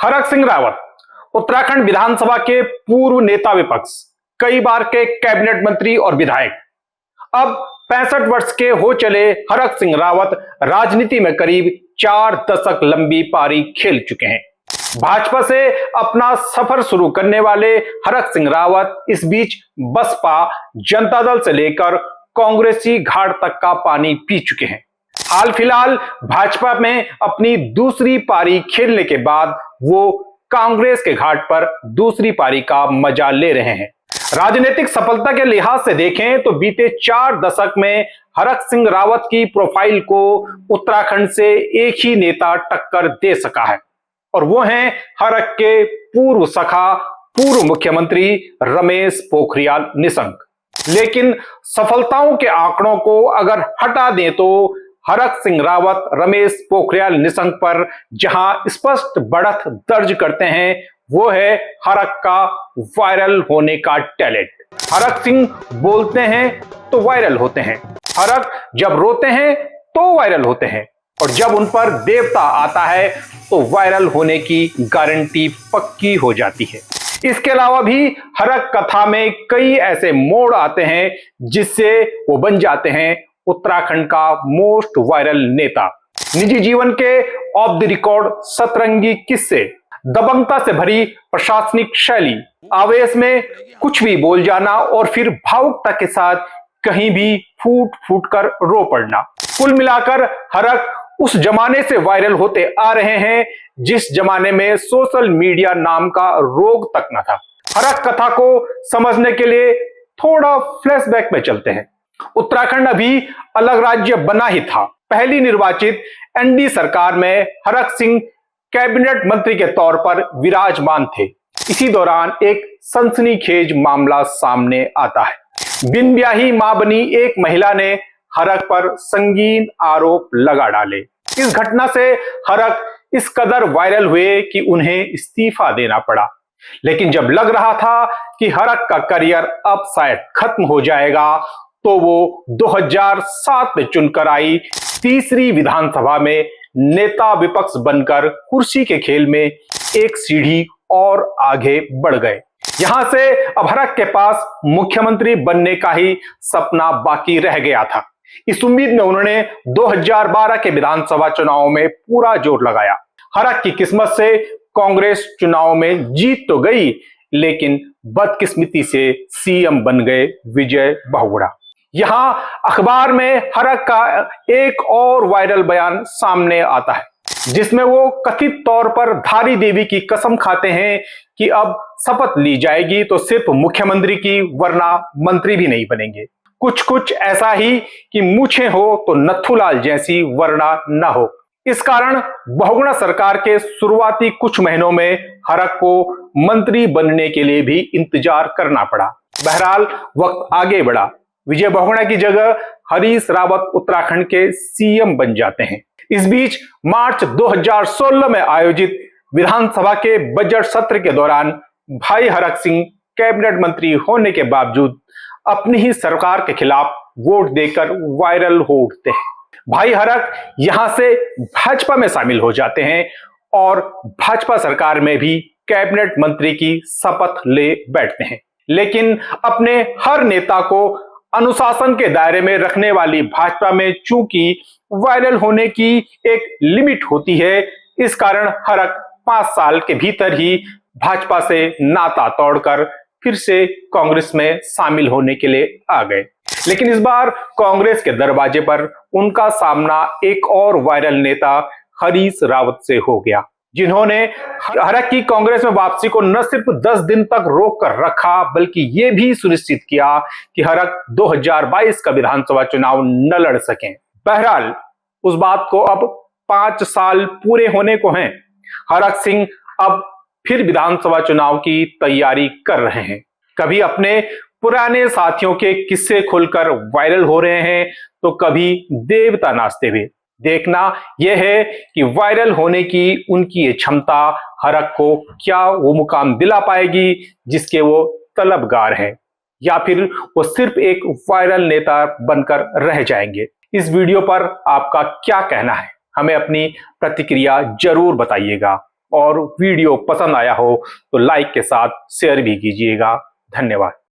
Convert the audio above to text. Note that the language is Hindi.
हरक सिंह रावत उत्तराखंड विधानसभा के पूर्व नेता विपक्ष, कई बार के कैबिनेट मंत्री और विधायक। अब 65 वर्ष के हो चले हरक सिंह रावत राजनीति में करीब 4 दशक लंबी पारी खेल चुके हैं। भाजपा से अपना सफर शुरू करने वाले हरक सिंह रावत इस बीच बसपा, जनता दल से लेकर कांग्रेसी घाट तक का पानी पी चुके हैं। हाल फिलहाल भाजपा में अपनी दूसरी पारी खेलने के बाद वो कांग्रेस के घाट पर दूसरी पारी का मजा ले रहे हैं। राजनीतिक सफलता के लिहाज से देखें तो बीते 4 दशक में हरक सिंह रावत की प्रोफाइल को उत्तराखंड से एक ही नेता टक्कर दे सका है, और वो हैं हरक के पूर्व सखा, पूर्व मुख्यमंत्री रमेश पोखरियाल निशंक। लेकिन सफलताओं के आंकड़ों को अगर हटा दें तो हरक सिंह रावत रमेश पोखरियाल निशंक पर जहां स्पष्ट बढ़त दर्ज करते हैं, वो है हरक का वायरल होने का टैलेंट। हरक सिंह बोलते हैं तो वायरल होते हैं, हरक जब रोते हैं तो वायरल होते हैं, और जब उन पर देवता आता है तो वायरल होने की गारंटी पक्की हो जाती है। इसके अलावा भी हरक कथा में कई ऐसे मोड़ आते हैं जिससे वो बन जाते हैं उत्तराखंड का मोस्ट वायरल नेता। निजी जीवन के ऑफ द रिकॉर्ड सतरंगी किस्से, दबंगता से भरी प्रशासनिक शैली, आवेश में कुछ भी बोल जाना और फिर भावुकता के साथ कहीं भी फूट फूट कर रो पड़ना। कुल मिलाकर हरक उस जमाने से वायरल होते आ रहे हैं जिस जमाने में सोशल मीडिया नाम का रोग तक न था। हरक कथा को समझने के लिए थोड़ा फ्लैशबैक में चलते हैं। उत्तराखंड अभी अलग राज्य बना ही था। पहली निर्वाचित एनडीए सरकार में हरक सिंह कैबिनेट मंत्री के तौर पर विराजमान थे। इसी दौरान एक सनसनीखेज मामला सामने आता है। बिन ब्याही मां बनी एक महिला ने हरक पर संगीन आरोप लगा डाले। इस घटना से हरक इस कदर वायरल हुए कि उन्हें इस्तीफा देना पड़ा। लेकिन जब लग रहा था कि हरक का करियर अब शायद खत्म हो जाएगा, तो वो 2007 में चुनकर आई तीसरी विधानसभा में नेता विपक्ष बनकर कुर्सी के खेल में एक सीढ़ी और आगे बढ़ गए। यहां से अब हरक के पास मुख्यमंत्री बनने का ही सपना बाकी रह गया था। इस उम्मीद में उन्होंने 2012 के विधानसभा चुनाव में पूरा जोर लगाया। हरक की किस्मत से कांग्रेस चुनाव में जीत तो गई, लेकिन बदकिस्मती से सीएम बन गए विजय बहुगुणा। यहां अखबार में हरक का एक और वायरल बयान सामने आता है जिसमें वो कथित तौर पर धारी देवी की कसम खाते हैं कि अब शपथ ली जाएगी तो सिर्फ मुख्यमंत्री की, वरना मंत्री भी नहीं बनेंगे। कुछ ऐसा ही कि मूछें हो तो नथुलाल जैसी, वरना न हो। इस कारण बहुगुणा सरकार के शुरुआती कुछ महीनों में हरक को मंत्री बनने के लिए भी इंतजार करना पड़ा। बहरहाल वक्त आगे बढ़ा। विजय बहुगुणा की जगह हरीश रावत उत्तराखंड के सीएम बन जाते हैं। इस बीच मार्च 2016 में आयोजित विधानसभा के बजट सत्र के दौरान भाई हरक सिंह कैबिनेट मंत्री होने के बावजूद अपनी ही सरकार के खिलाफ वोट देकर वायरल हो उठते हैं। भाई हरक यहां से भाजपा में शामिल हो जाते हैं और भाजपा सरकार में भी कैबिनेट मंत्री की शपथ ले बैठते हैं। लेकिन अपने हर नेता को अनुशासन के दायरे में रखने वाली भाजपा में चूंकि वायरल होने की एक लिमिट होती है, इस कारण हरक 5 साल के भीतर ही भाजपा से नाता तोड़कर फिर से कांग्रेस में शामिल होने के लिए आ गए। लेकिन इस बार कांग्रेस के दरवाजे पर उनका सामना एक और वायरल नेता हरीश रावत से हो गया, जिन्होंने हरक की कांग्रेस में वापसी को न सिर्फ 10 दिन तक रोक कर रखा, बल्कि यह भी सुनिश्चित किया कि हरक 2022 का विधानसभा चुनाव न लड़ सकें। बहरहाल उस बात को अब 5 साल पूरे होने को हैं। हरक सिंह अब फिर विधानसभा चुनाव की तैयारी कर रहे हैं। कभी अपने पुराने साथियों के किस्से खुलकर वायरल हो रहे हैं, तो कभी देवता नाचते हुए। देखना यह है कि वायरल होने की उनकी ये क्षमता हरक को क्या वो मुकाम दिला पाएगी जिसके वो तलबगार हैं, या फिर वो सिर्फ एक वायरल नेता बनकर रह जाएंगे। इस वीडियो पर आपका क्या कहना है, हमें अपनी प्रतिक्रिया जरूर बताइएगा। और वीडियो पसंद आया हो तो लाइक के साथ शेयर भी कीजिएगा। धन्यवाद।